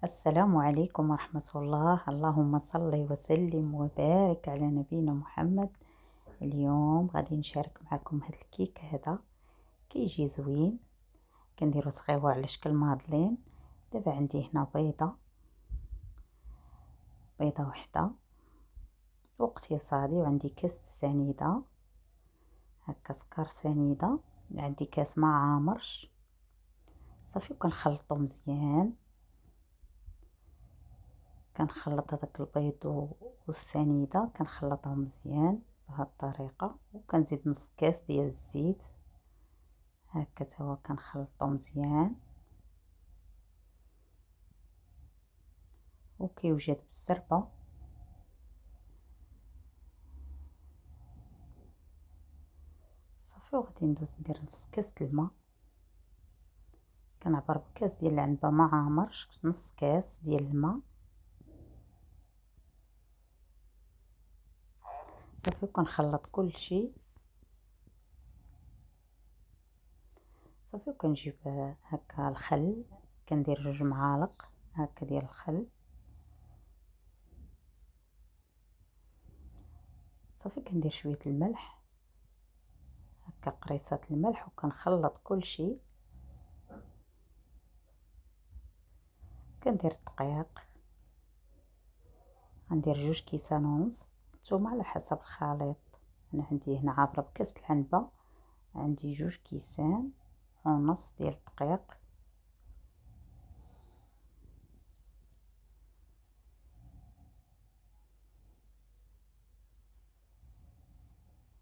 السلام عليكم ورحمة الله. اللهم صل وسلم وبارك على نبينا محمد. اليوم غادي نشارك معكم هاد الكيك هذا كيجي زوين، كنديرو صغيوه على شكل مادلين. دابا عندي هنا بيضه وحده واقتصادي، وعندي كاس سنيده هكا سكر سنيده، عندي كاس مع عامرش صافي، وكنخلطو مزيان. كنخلط هذاك البيض والسنيده، كنخلطهم مزيان بهذه الطريقه، وكنزيد نص كاس ديال الزيت هكا توا كنخلطو مزيان، وكيوجد بالزربه. صافي وغادي ندوز ندير نص كاس الماء، كنعبر بكاس ديال العنبه مع عامرش، نص كاس ديال الماء صافي، وكنخلط كلشي صافي. وكنجيب هكا الخل، كندير 2 معالق هكا ديال الخل صافي. كندير شويه الملح هكا قريصات الملح، وكنخلط كلشي. كندير الدقيق، غندير 2 كيسان ونص، نتوما على حسب الخليط. انا عندي هنا عابره بكاس العنبه، عندي 2 كيسان ونص ديال الدقيق.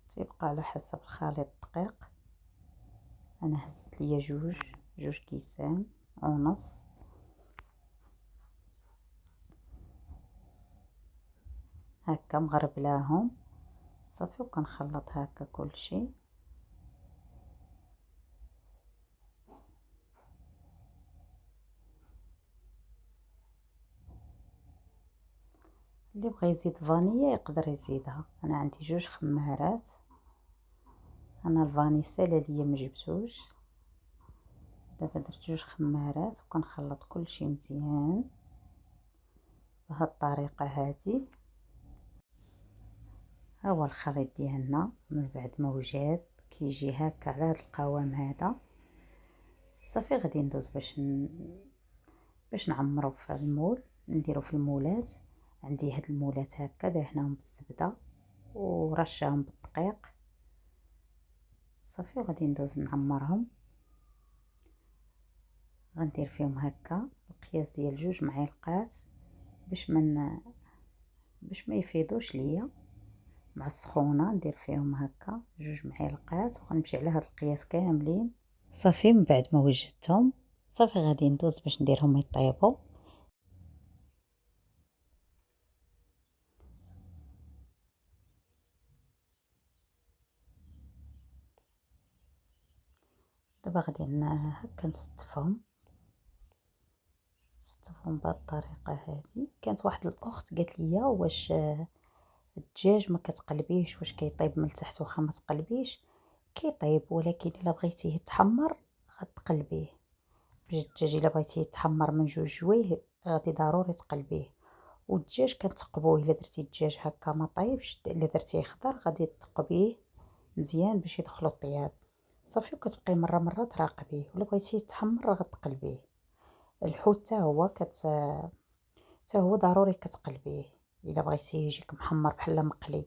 تيبقى على حسب الخليط الدقيق. انا هزت ليا 2 كيسان ونص هكا مغربلاهم صافي، وكنخلط هكا كلشي. اللي بغى يزيد فانيلا يقدر يزيدها، انا عندي 2 خمارات. انا الفاني سالا ليا ما جبتوش. دابا درت 2 خمارات وكنخلط كلشي مزيان بهاد الطريقه هادي. ها هو الخليط ديالنا من بعد ما وجد كيجي هكا على هاد القوام هذا صافي. غادي ندوز باش نعمرو في المول، نديرو في المولات. عندي هاد المولات هكا دهناهم بالزبده ورشاهم بالدقيق صافي، وغادي ندوز نعمرهم. غندير فيهم هكا القياس ديال 2 معالق باش ما يفيضوش ليا مع السخونه. ندير فيهم هكا 2 معالق، وغنمشي على هاد القياس كاملين صافي. من بعد ما وجدتهم صافي غادي ندوز باش نديرهم يطيبوا. دابا غادي هكا نستفهم بهاد الطريقه هادي. كانت واحد الاخت قالت لي واش الدجاج ما كتقلبيش، واش كيطيب من التحت واخا ما تقلبيش؟ كيطيب، ولكن الا بغيتيه يتحمر غتقلبيه. الدجاج الا بغيتيه يتحمر من 2 جوايه غادي ضروري تقلبيه. والدجاج كنتقبوه، الا درتي الدجاج هكا ما طايبش، الا درتيه خضر غادي تقبيه مزيان باش يدخلوا الطياب صافي. وكتبقاي مره تراقبيه، ولا بغيتيه يتحمر غتقلبيه. الحوت حتى هو ضروري كتقلبيه الا بغيتيه يجيك محمر بحال مقلي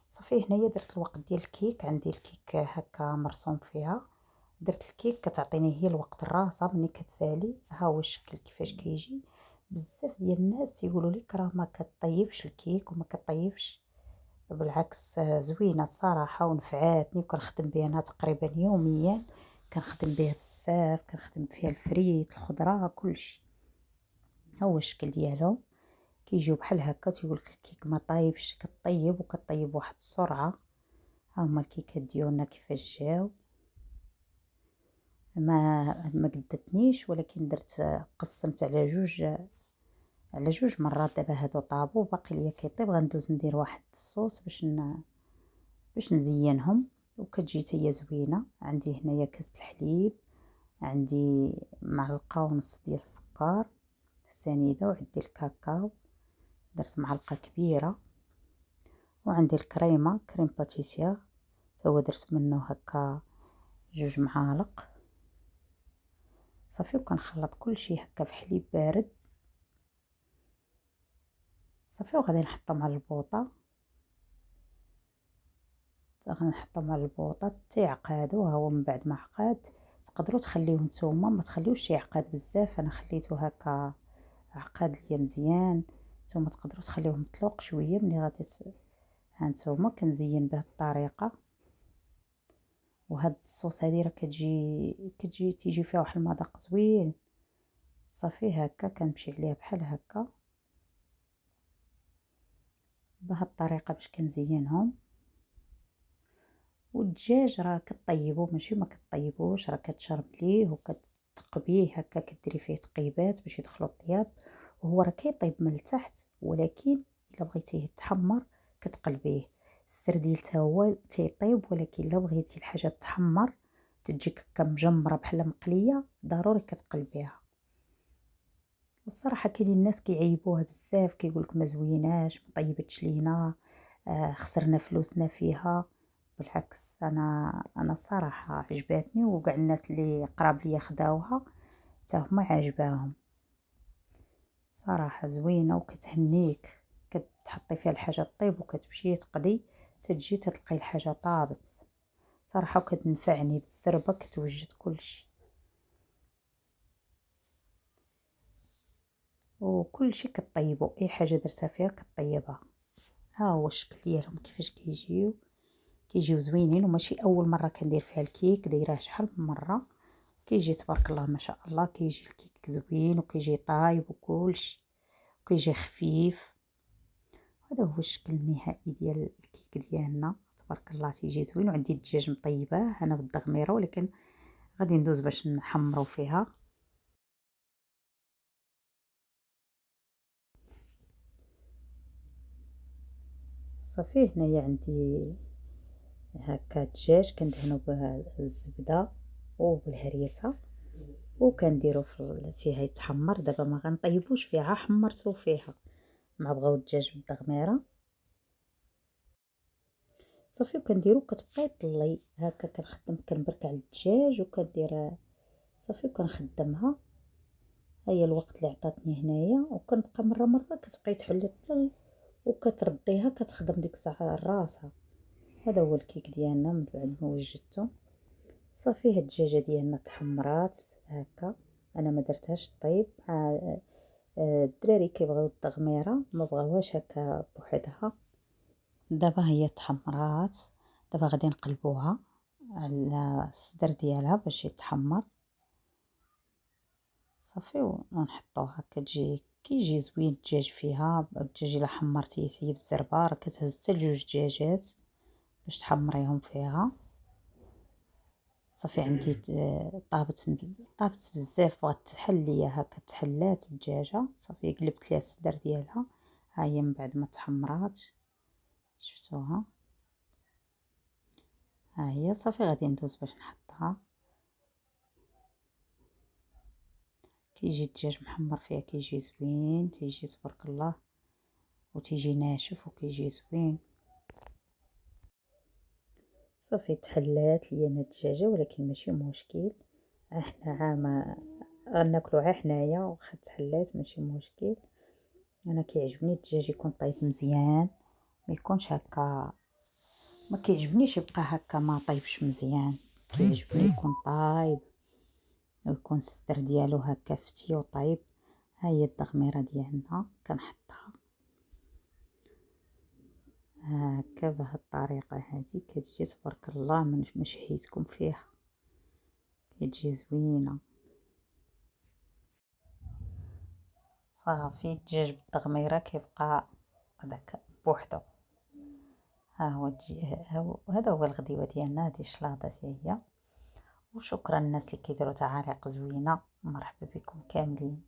صافي. هنايا درت الوقت ديال الكيك، عندي الكيك هكا مرسوم فيها. درت الكيك كتعطيني هي الوقت الراسه ملي كتسالي. ها هو الشكل كيفاش كيجي. بزاف ديال الناس تيقولوا لك راه ما كطيبش الكيك وما كطيبش، بالعكس زوينه الصراحه ونفعاتني، وكنخدم بها انا تقريبا يوميا. كنخدم بها بزاف، كنخدم فيها الفريت الخضره كلشي. ها هو الشكل ديالهم كيجيو بحال هكا. تيقول لك الكيك ما طايبش، كطيب وكطيب واحد السرعه. ها هما الكيكات ديالنا كيفاش جاو. ما قدتنيش، ولكن قسمت على جوج مرات. دابا هادو طابو باقي ليا كيطيب، غندوز ندير واحد الصوص باش نزينهم. وكتجي حتى هي زوينه. عندي هنايا كاس الحليب، عندي معلقه ونص ديال السكر سنيدة، وعندي الكاكاو درت معلقة كبيرة، وعندي الكريمة كريم باتيسير توا درت منه هكا 2 معالق صافي. وكنخلط كلشي هكا في حليب بارد صافي، وغادي نحطهم على البوطة حتى يعقادو. ها هو من بعد ما عقاد تقدروا تخليوه نتوما، ما تخليوش يعقد بزاف، انا خليته هكا عقاد ليا مزيان. نتوما تقدروا تخليوه مطلوق شويه. ملي غادي ها نتوما كنزين بهذه الطريقه. وهاد الصوص هذه راه كتجي تيجي فيها واحد المذاق زوين صافي. هكا كنمشي عليها بحال هكا بهاد الطريقه باش كنزينهم. والدجاج راه كطيبو ماشي ما كطيبوش، راه كتشرب ليه وكتقبيه هكا، كديري فيه تقيبات باش يدخلوا الطياب. وهو راه كيطيب من التحت، ولكن الا بغيتيه يتحمر كتقلبيه. السرديل حتى هو تيطيب، ولكن الا بغيتي الحاجه تحمر تجيك هكا مجمره بحال مقليه ضروري كتقلبيها. والصراحه كاينين الناس كيعيبوها بزاف، كيقولك ما زويناش، ما طيبتش لينا، خسرنا فلوسنا فيها. بالعكس انا الصراحه عجباتني، وكاع الناس اللي قراب ليا خداوها حتى هما عجباهم. صراحه زوينه وكتهنيك، كتحطي فيها الحاجه طيب وكتمشي تقضي تجي تلقاي الحاجه طابت صراحه. وكتنفعني بالزربه كتوجد كلشي، وكلشي كطيبو، اي حاجه درتها فيها كطيبها. ها هو الشكل ديالهم كيفاش كيجيو زوينين. وماشي اول مره كندير فيها الكيك، دايراه شحال من مره. كيجي تبارك الله ما شاء الله، كيجي الكيك زوين وكيجي طايب وكلشي، وكيجي خفيف. هذا هو الشكل النهائي ديال الكيك ديالنا تبارك الله، تيجي زوين. وعندي الدجاج مطيباه انا بالدغميره، ولكن غادي ندوز باش نحمرو فيها. صافي هنايا عندي هكا الدجاج كندهنو بالزبده وبالهريسه، وكنديرو فيها يتحمر. دابا ما غنطيبوش فيها، حمرتو فيها مع بغاو الدجاج بالدغميره صافي. وكنديرو كتبقاي طلي هكا، كنخدم كنبرك على الدجاج وكندير صافي وكنخدمها. هي الوقت اللي عطاتني هنايا، وكنبقى مره كتبقاي تحلي الطل وكترديها كتخدم ديك الساعه راسها. هذا هو الكيك ديالنا من بعد ما وجدته صافي. هاد الدجاجه ديالنا تحمرات هكا، انا ما درتهاش طيب. الدراري كيبغيو التغميره، ما بغاوهاش هكا بوحدها. دابا هي تحمرات، دابا غادي نقلبوها على الصدر ديالها باش يتحمر صافي. ونحطوها كيجي زوين الدجاج فيها. الدجاج الا حمرتيه حتى بالزربه راه كتهز حتى 2 دجاجات باش تحمريهم فيها صافي. عندي طابت بزاف، بغات تحل ليا هكا، تحلات الدجاجه صافي. قلبت ليها الصدر ديالها، ها هي من بعد ما تحمرات شفتوها. ها هي صافي غادي ندوز باش نحطها. كيجي الدجاج محمر فيها كيجي زوين، تيجي تبارك الله وتيجي ناشف وكيجي زوين صافي. تحلات ليا انا الدجاجه، ولكن ماشي مشكل، احنا عام غناكلو حنايا واخا تحلات ماشي مشكل. انا كيعجبني الدجاج يكون طيب مزيان، ما يكونش هكا، ما كيعجبنيش يبقى هكا ما طيبش مزيان. كيعجبني يكون طايب ويكون الصدر ديالو هكا فتي وطيب. ها هي التغميره ديالنا كنحطها هكا بهاد الطريقه هذه، كتجي تبارك الله من ما شهيتكم فيها، كتجي زوينه صافي. الدجاج بالتغميره كيبقى هذاك بوحدو. ها هو هذا هو الغديوه ديالنا، هذه الشلاضه هي. وشكرا الناس اللي كيديروا تعاليق زوينه، مرحبا بكم كاملين.